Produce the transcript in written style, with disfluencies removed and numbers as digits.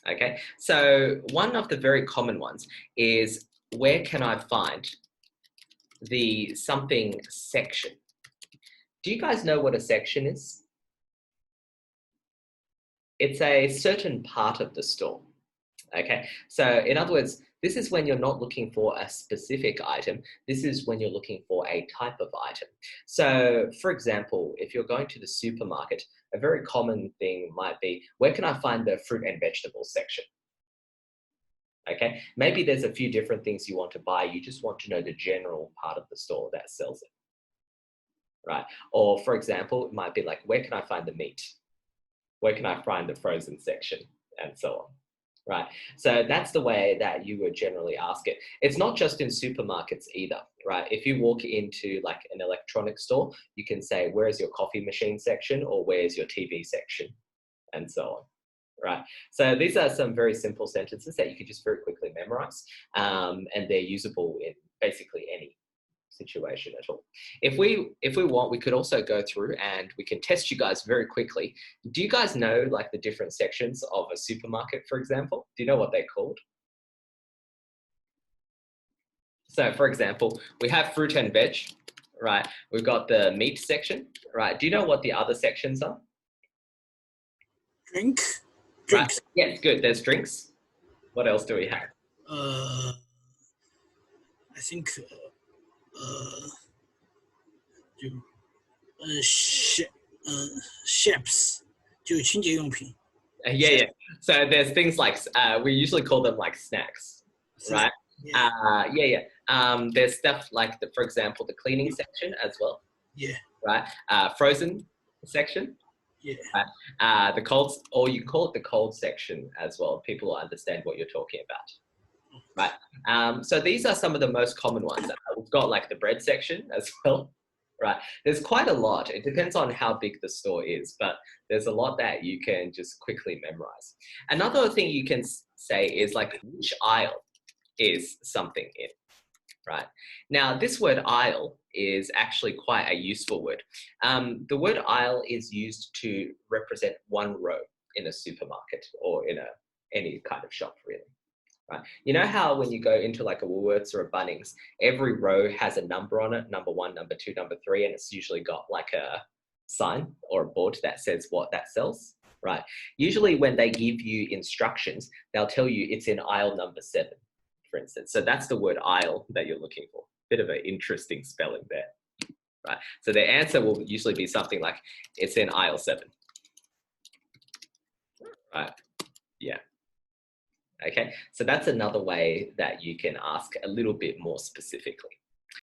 Okay, so one of the very common ones is, where can I find the something section? Do you guys know what a section is? It's a certain part of the store. Okay, so in other words, this is when you're not looking for a specific item. This is when you're looking for a type of item. So for example, if you're going to the supermarket, a very common thing might be, where can I find the fruit and vegetables section? Okay, maybe there's a few different things you want to buy. You just want to know the general part of the store that sells it, right? Or for example, it might be like, where can I find the meat? Where can I find the frozen section? And so on. Right, so that's the way that you would generally ask it. It's not just in supermarkets either, right? If you walk into like an electronics store, you can say, where's your coffee machine section, or where's your TV section, and so on, right? So these are some very simple sentences that you can just very quickly memorize, and they're usable in basically any situation at all. If we want, we could also go through and we can test you guys very quickly. Do you guys know like the different sections of a supermarket, for example? Do you know what they're called? So for example, we have fruit and veg, right? We've got the meat section, right? Do you know what the other sections are? Drinks. Right. Yes, good. There's drinks. What else do we have? I think chips 就清洁用品。Yeah. So there's things like, we usually call them like snacks, right? Yeah. There's stuff like, for example, the cleaning section as well. Yeah. Right. Frozen section. Yeah. Right? The cold, or you call it the cold section as well. People will understand what you're talking about. Right. So these are some of the most common ones. We've got like the bread section as well. Right. There's quite a lot. It depends on how big the store is, but there's a lot that you can just quickly memorize. Another thing you can say is like, which aisle is something in, right? Now, this word aisle is actually quite a useful word. The word aisle is used to represent one row in a supermarket or in any kind of shop, really. Right. You know how when you go into like a Woolworths or a Bunnings, every row has a number on it, number 1, number 2, number 3, and it's usually got like a sign or a board that says what that sells, right? Usually when they give you instructions, they'll tell you it's in aisle number 7, for instance. So that's the word aisle that you're looking for. Bit of an interesting spelling there, right? So the answer will usually be something like, it's in aisle 7, right? Yeah. Okay, so that's another way that you can ask a little bit more specifically.